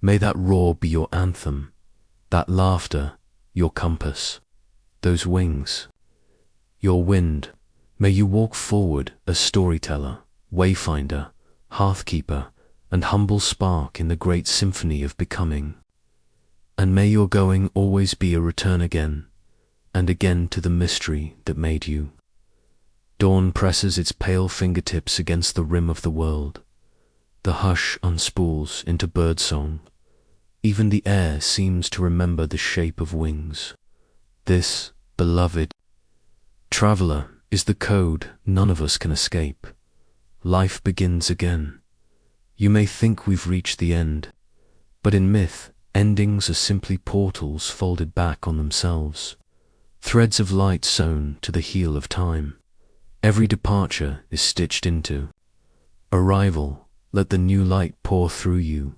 May that roar be your anthem, that laughter your compass, those wings your wind. May you walk forward as storyteller, wayfinder, hearthkeeper, and humble spark in the great symphony of becoming. And may your going always be a return again, and again to the mystery that made you. Dawn presses its pale fingertips against the rim of the world. The hush unspools into birdsong. Even the air seems to remember the shape of wings. This, beloved traveler, is the code none of us can escape. Life begins again. You may think we've reached the end, but in myth, endings are simply portals folded back on themselves, threads of light sewn to the heel of time. Every departure is stitched into arrival. Let the new light pour through you.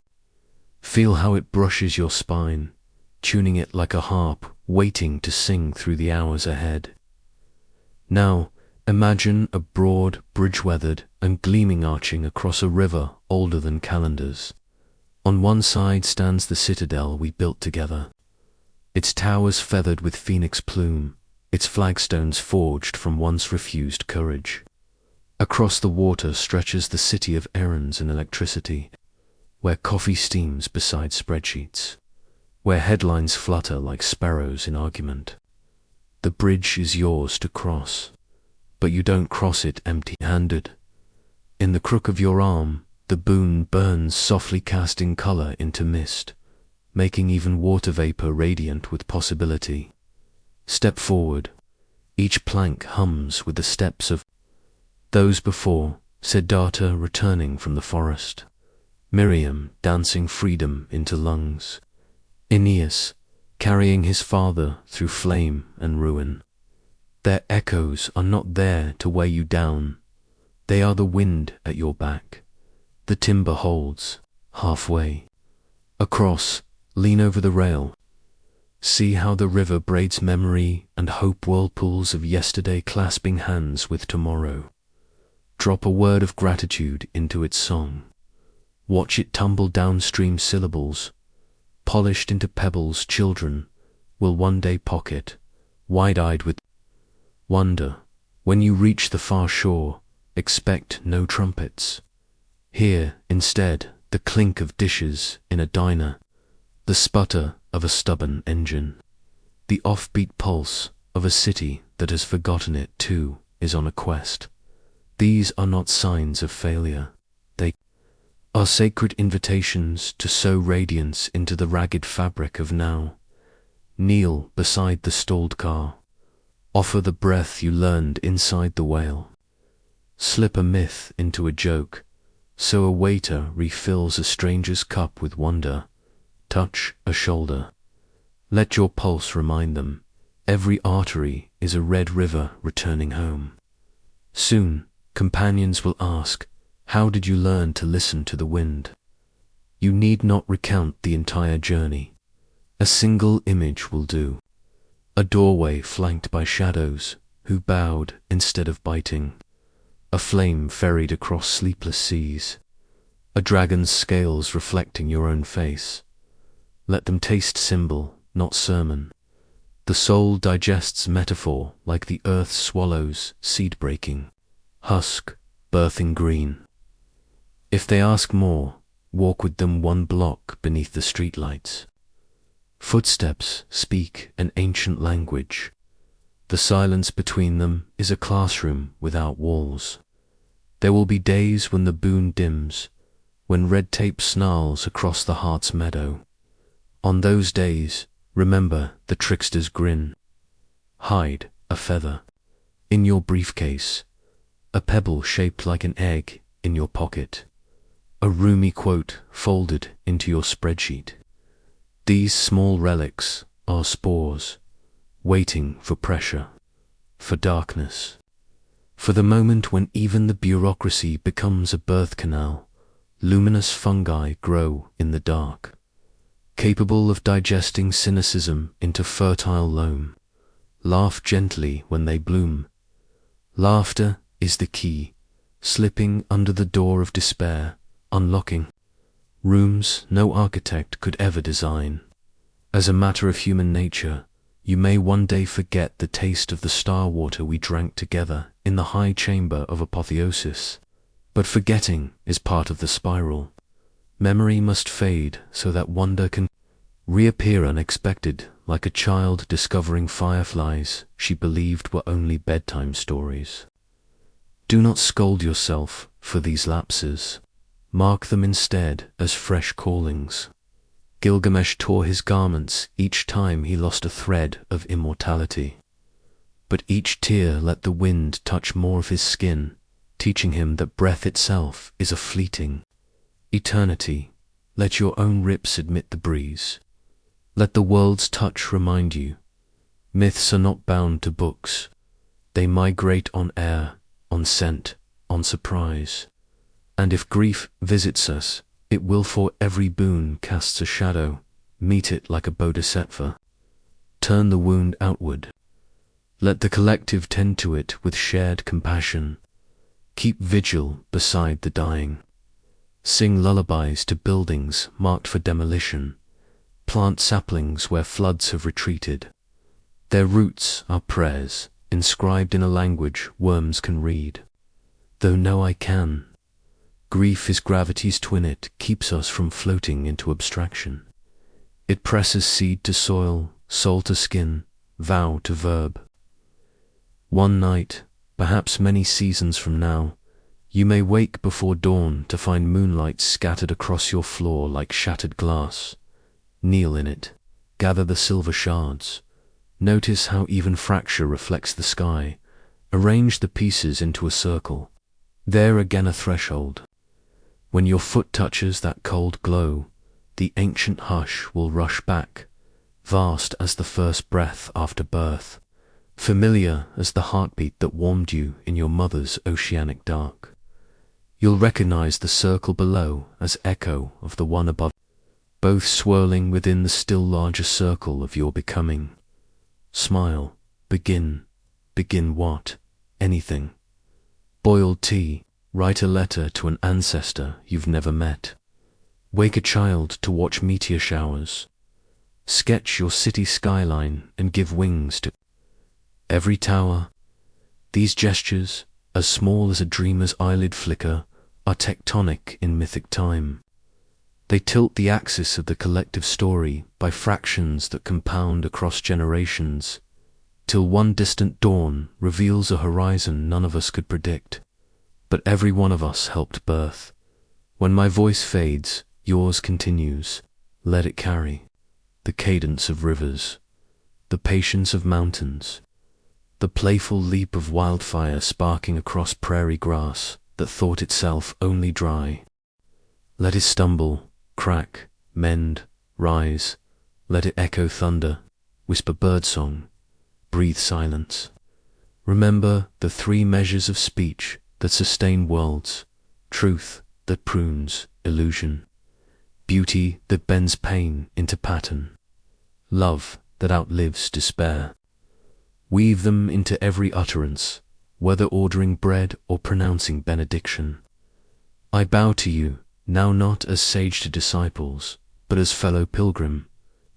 Feel how it brushes your spine, tuning it like a harp waiting to sing through the hours ahead. Now, imagine a broad, bridge-weathered and gleaming arching across a river older than calendars. On one side stands the citadel we built together, its towers feathered with phoenix plume, its flagstones forged from once refused courage. Across the water stretches the city of errands and electricity, where coffee steams beside spreadsheets, where headlines flutter like sparrows in argument. The bridge is yours to cross, but you don't cross it empty-handed. In the crook of your arm, the boon burns, softly casting color into mist, making even water vapor radiant with possibility. Step forward. Each plank hums with the steps of those before, Siddhartha returning from the forest, Miriam dancing freedom into lungs, Aeneas carrying his father through flame and ruin. Their echoes are not there to weigh you down. They are the wind at your back, The timber holds. Halfway across, lean over the rail. See how the river braids memory and hope, whirlpools of yesterday clasping hands with tomorrow. Drop a word of gratitude into its song. Watch it tumble downstream, syllables polished into pebbles children will one day pocket, wide-eyed with wonder. When you reach the far shore, expect no trumpets. Hear, instead, the clink of dishes in a diner, the sputter of a stubborn engine. The offbeat pulse of a city that has forgotten it too is on a quest. These are not signs of failure. They are sacred invitations to sow radiance into the ragged fabric of now. Kneel beside the stalled car. Offer the breath you learned inside the whale. Slip a myth into a joke, so a waiter refills a stranger's cup with wonder. Touch a shoulder. Let your pulse remind them every artery is a red river returning home. Soon, companions will ask, how did you learn to listen to the wind? You need not recount the entire journey. A single image will do. A doorway flanked by shadows who bowed instead of biting. A flame ferried across sleepless seas. A dragon's scales reflecting your own face. Let them taste symbol, not sermon. The soul digests metaphor like the earth swallows seed breaking. Husk, birthing green. If they ask more, walk with them one block beneath the streetlights. Footsteps speak an ancient language. The silence between them is a classroom without walls. There will be days when the boon dims, when red tape snarls across the heart's meadow. On those days, remember the trickster's grin. Hide a feather in your briefcase, a pebble shaped like an egg in your pocket, a roomy quote folded into your spreadsheet. These small relics are spores, waiting for pressure, for darkness, for the moment when even the bureaucracy becomes a birth canal. Luminous fungi grow in the dark, capable of digesting cynicism into fertile loam. Laugh gently when they bloom. Laughter is the key, slipping under the door of despair, unlocking rooms no architect could ever design. As a matter of human nature, you may one day forget the taste of the star water we drank together in the high chamber of apotheosis. But forgetting is part of the spiral. Memory must fade so that wonder can reappear unexpected, like a child discovering fireflies she believed were only bedtime stories. Do not scold yourself for these lapses. Mark them instead as fresh callings. Gilgamesh tore his garments each time he lost a thread of immortality. But each tear let the wind touch more of his skin, teaching him that breath itself is a fleeting eternity. Let your own rips admit the breeze. Let the world's touch remind you. Myths are not bound to books. They migrate on air, on scent, on surprise. And if grief visits us, it will for every boon casts a shadow. Meet it like a bodhisattva. Turn the wound outward. Let the collective tend to it with shared compassion. Keep vigil beside the dying. Sing lullabies to buildings marked for demolition. Plant saplings where floods have retreated. Their roots are prayers, inscribed in a language worms can read. Though know I can. Grief is gravity's twin, it keeps us from floating into abstraction. It presses seed to soil, soul to skin, vow to verb. One night, perhaps many seasons from now, you may wake before dawn to find moonlight scattered across your floor like shattered glass. Kneel in it, gather the silver shards. Notice how even fracture reflects the sky. Arrange the pieces into a circle. There again a threshold. When your foot touches that cold glow, the ancient hush will rush back, vast as the first breath after birth, familiar as the heartbeat that warmed you in your mother's oceanic dark. You'll recognize the circle below as echo of the one above, both swirling within the still larger circle of your becoming. Smile. Begin. Begin what? Anything. Boil tea. Write a letter to an ancestor you've never met. Wake a child to watch meteor showers. Sketch your city skyline and give wings to every tower. These gestures, as small as a dreamer's eyelid flicker, are tectonic in mythic time. They tilt the axis of the collective story by fractions that compound across generations, till one distant dawn reveals a horizon none of us could predict, but every one of us helped birth. When my voice fades, yours continues. Let it carry the cadence of rivers, the patience of mountains, the playful leap of wildfire sparking across prairie grass that thought itself only dry. Let it stumble, crack, mend, rise. Let it echo thunder, whisper birdsong, breathe silence. Remember the three measures of speech that sustain worlds: truth that prunes illusion, beauty that bends pain into pattern, love that outlives despair. Weave them into every utterance, whether ordering bread or pronouncing benediction. I bow to you, now not as sage to disciples, but as fellow pilgrim,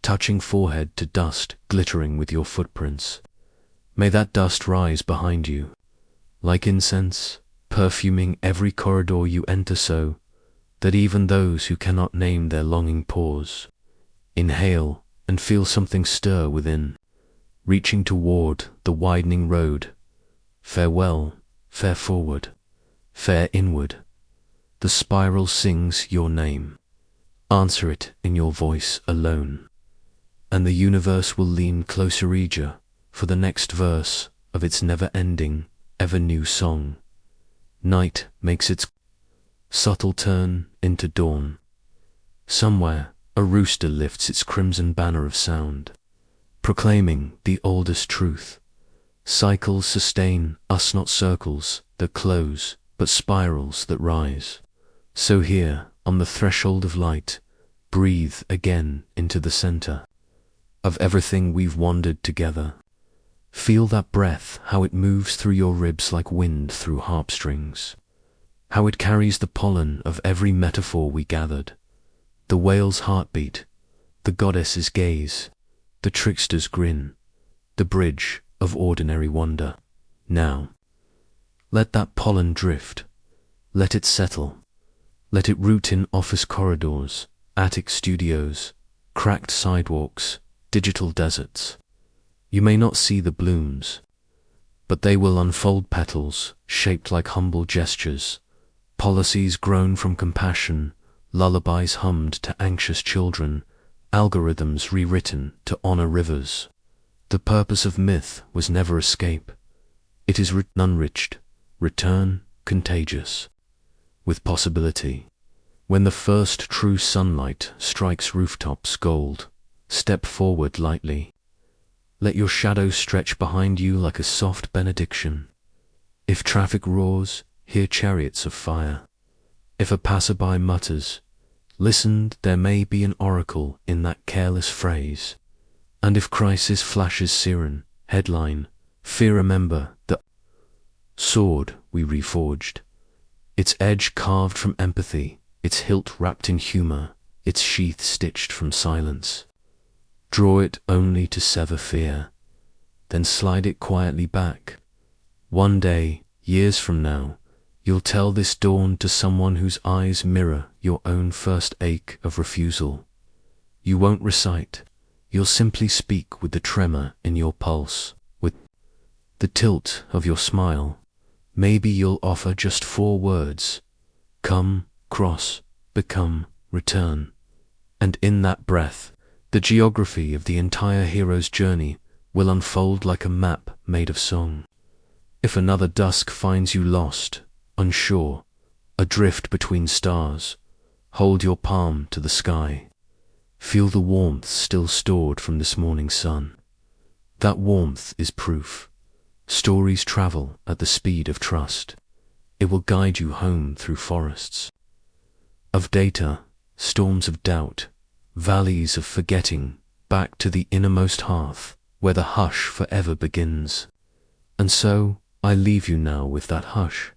touching forehead to dust glittering with your footprints. May that dust rise behind you, like incense, perfuming every corridor you enter so that even those who cannot name their longing pause, inhale and feel something stir within, reaching toward the widening road. Farewell, fare forward, fare inward. The spiral sings your name. Answer it in your voice alone, and the universe will lean closer eager for the next verse of its never-ending, ever-new song. Night makes its subtle turn into dawn. Somewhere a rooster lifts its crimson banner of sound, proclaiming the oldest truth. Cycles sustain us, not circles that close, but spirals that rise. So here, on the threshold of light, breathe again into the center of everything we've wandered together. Feel that breath, how it moves through your ribs like wind through harp strings, how it carries the pollen of every metaphor we gathered, the whale's heartbeat, the goddess's gaze, the trickster's grin, the bridge of ordinary wonder. Now, let that pollen drift, let it settle, let it root in office corridors, attic studios, cracked sidewalks, digital deserts. You may not see the blooms, but they will unfold petals shaped like humble gestures, policies grown from compassion, lullabies hummed to anxious children, algorithms rewritten to honor rivers. The purpose of myth was never escape. It is unreached, return contagious, with possibility. When the first true sunlight strikes rooftops gold, step forward lightly. Let your shadow stretch behind you like a soft benediction. If traffic roars, hear chariots of fire. If a passerby mutters, listen, there may be an oracle in that careless phrase. And if crisis flashes siren, headline, fear, remember the sword we reforged, its edge carved from empathy, its hilt wrapped in humor, its sheath stitched from silence. Draw it only to sever fear, then slide it quietly back. One day, years from now, you'll tell this dawn to someone whose eyes mirror your own first ache of refusal. You won't recite, you'll simply speak with the tremor in your pulse, with the tilt of your smile. Maybe you'll offer just 4 words: come, cross, become, return. And in that breath, the geography of the entire hero's journey will unfold like a map made of song. If another dusk finds you lost, unsure, adrift between stars, hold your palm to the sky. Feel the warmth still stored from this morning sun. That warmth is proof. Stories travel at the speed of trust. It will guide you home through forests of data, storms of doubt, valleys of forgetting, back to the innermost hearth, where the hush forever begins. And so, I leave you now with that hush,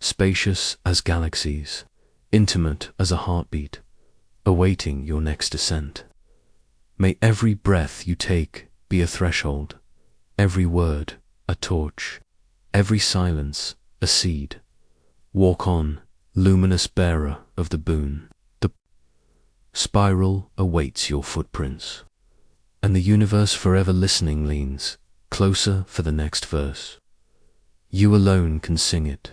spacious as galaxies, intimate as a heartbeat, awaiting your next ascent. May every breath you take be a threshold, every word a torch, every silence a seed. Walk on, luminous bearer of the boon. The spiral awaits your footprints, and the universe forever listening leans closer for the next verse. You alone can sing it,